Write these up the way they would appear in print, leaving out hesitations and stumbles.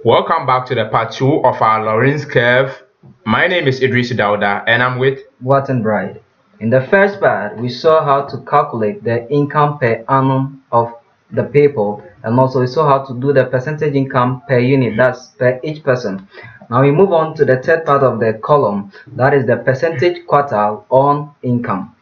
Welcome back to the part 2 of our Lorenz Curve. My name is Idris Dauda and I'm with Watson Bride. In the first part, we saw how to calculate the income per annum of the people, and also we saw how to do the percentage income per unit, that's per each person. Now we move on to the third part of the column, that is the percentage quartile on income.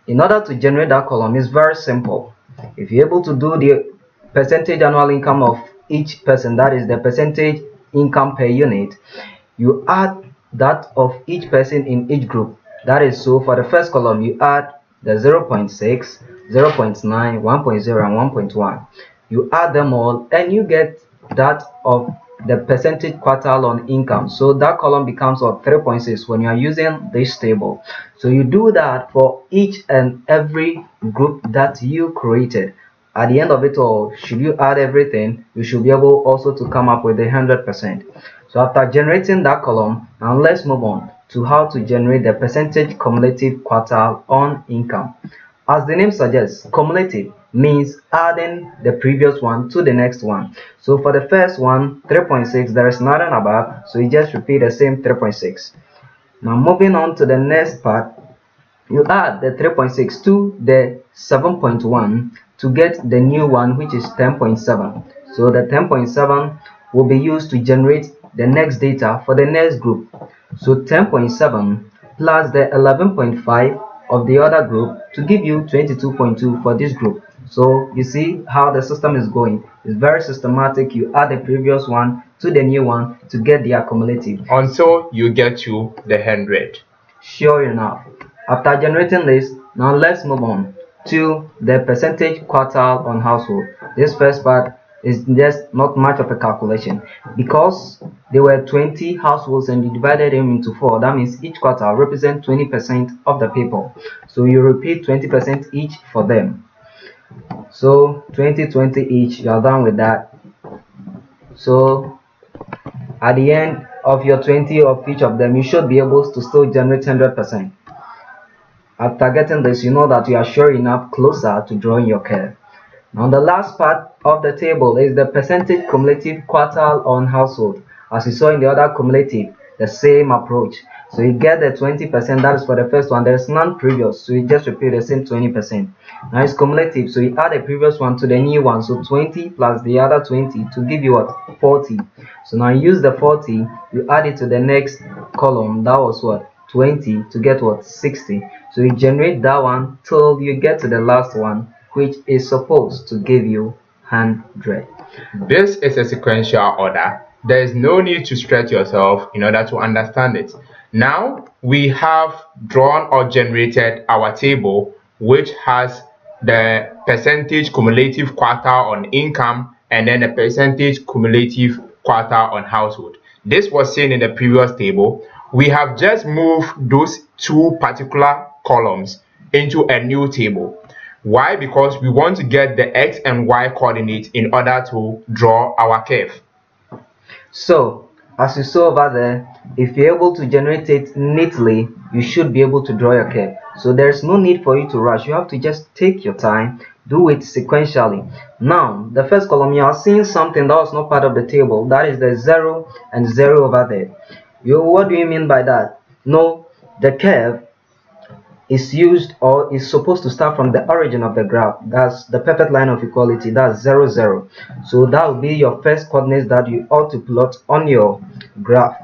In order to generate that column, it's very simple. If you're able to do the percentage annual income of each person, that is the percentage income per unit, you add that of each person in each group. That is, so for the first column, you add the 0.6, 0.9, 1.0, and 1.1. You add them all and you get that of the percentage quartile on income. So that column becomes 3.6 when you are using this table. So you do that for each and every group that you created. At the end of it all, should you add everything, you should be able also to come up with 100%. So after generating that column, now let's move on to how to generate the percentage cumulative quartile on income. As the name suggests, cumulative means adding the previous one to the next one. So for the first one, 3.6, there is nothing above, so you just repeat the same 3.6. Now moving on to the next part, you add the 3.6 to the 7.1 to get the new one, which is 10.7. So the 10.7 will be used to generate the next data for the next group. So 10.7 plus the 11.5 of the other group to give you 22.2 for this group. So you see how the system is going. It's very systematic. You add the previous one to the new one to get the accumulative until you get to the 100. Sure enough, after generating this, now let's move on to the percentage quartile on household. This first part is just not much of a calculation because there were 20 households and you divided them into 4. That means each quartile represents 20% of the people. So you repeat 20% each for them. So 20 each, you are done with that. So at the end of your 20 of each of them, you should be able to still generate 100%. After getting this, you know that you are sure enough closer to drawing your curve. Now the last part of the table is the percentage cumulative quartile on household. As you saw in the other cumulative, the same approach. So you get the 20%, that is for the first one. There is none previous, so you just repeat the same 20%. Now it's cumulative, so you add the previous one to the new one. So 20 plus the other 20 to give you what? 40. So now you use the 40, you add it to the next column. That was what? 20 to get what? 60. So you generate that one till you get to the last one, which is supposed to give you 100. This is a sequential order. There is no need to stretch yourself in order to understand it. Now we have drawn or generated our table, which has the percentage cumulative quartile on income and then the percentage cumulative quartile on household. This was seen in the previous table. We have just moved those two particular columns into a new table. Why? Because we want to get the x and y coordinates in order to draw our curve. So as you saw over there, if you're able to generate it neatly, you should be able to draw your curve. So there's no need for you to rush. You have to just take your time, do it sequentially. Now the first column, you are seeing something that was not part of the table. That is the 0 and 0 over there. What do you mean by that? No, the curve is used or is supposed to start from the origin of the graph. That's the perfect line of equality. That's 0, 0. So that will be your first coordinates that you ought to plot on your graph.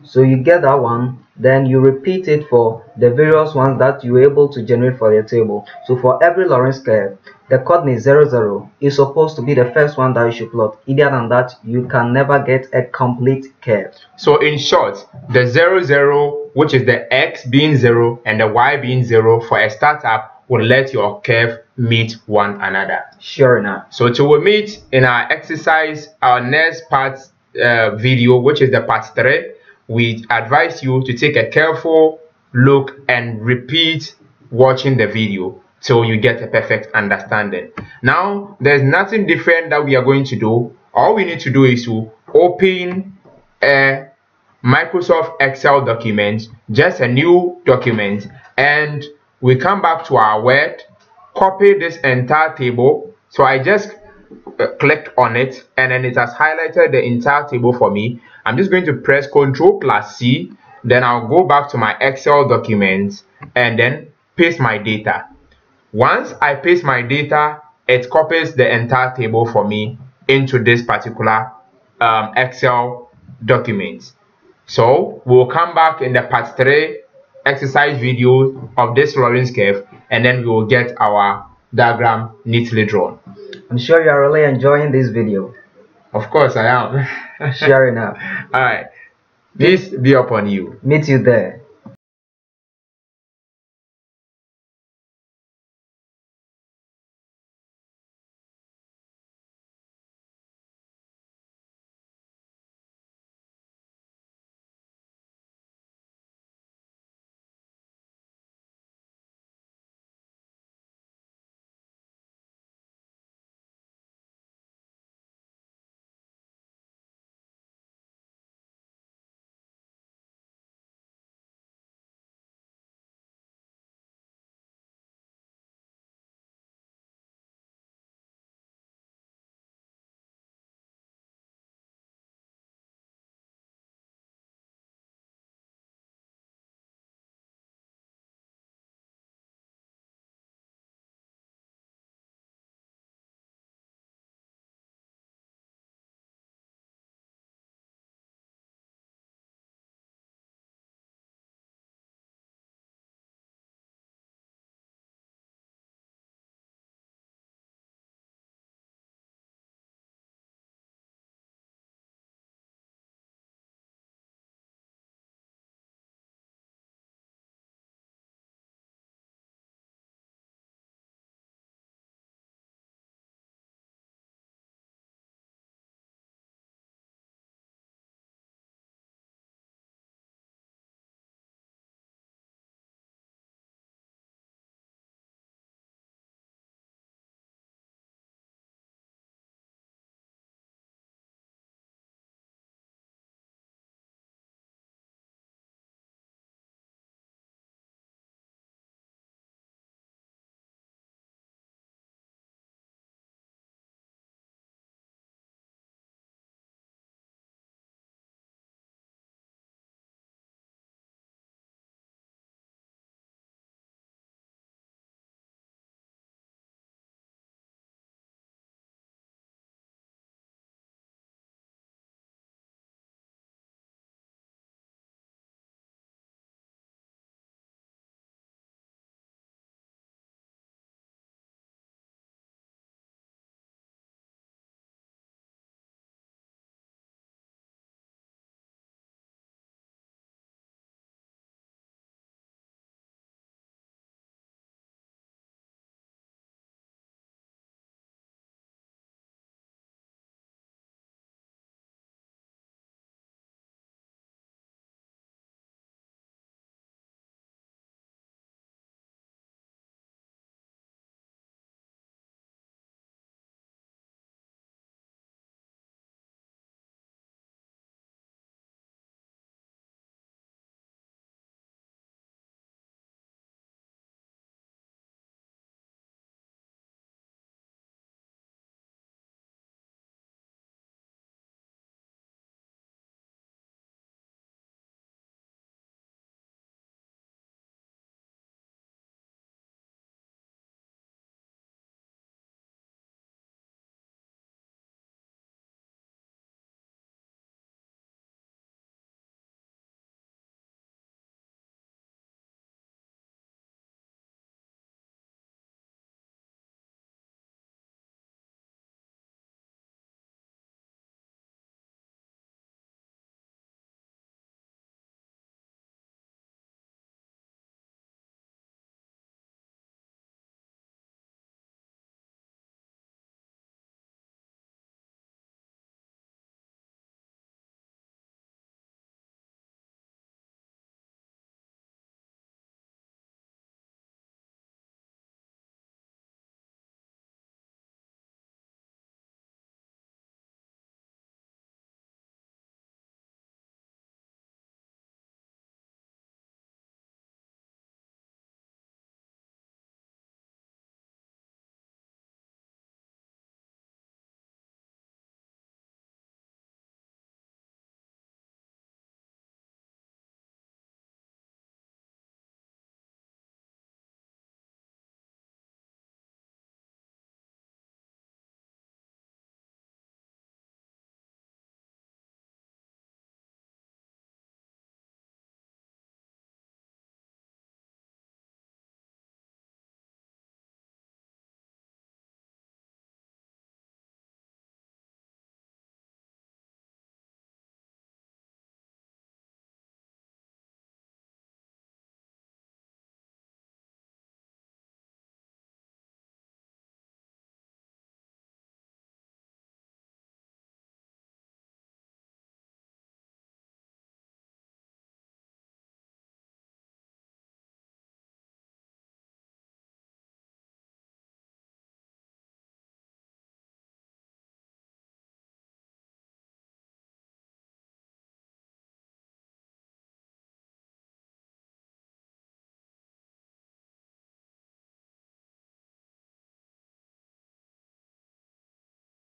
So you get that one, then you repeat it for the various ones that you were able to generate for your table. So for every Lorenz curve, the coordinate 0, 0 is supposed to be the first one that you should plot. Either than that, you can never get a complete curve. So in short, the 0, 0, which is the x being 0 and the y being 0 for a startup, will let your curve meet one another. Sure enough. So till we meet in our exercise, our next part video, which is the part 3, we advise you to take a careful look and repeat watching the video till you get a perfect understanding. Now, there's nothing different that we are going to do. All we need to do is to open a Microsoft Excel document, just a new document, and we come back to our Word, copy this entire table. So I just clicked on it, and then it has highlighted the entire table for me. I'm just going to press Ctrl+C, then I'll go back to my Excel document and then paste my data. Once I paste my data, it copies the entire table for me into this particular Excel document. So we'll come back in the part 3 exercise video of this Lorenz curve, and then we will get our diagram neatly drawn. I'm sure you are really enjoying this video. Of course I am. Sure enough. Alright. Peace be upon you. Meet you there.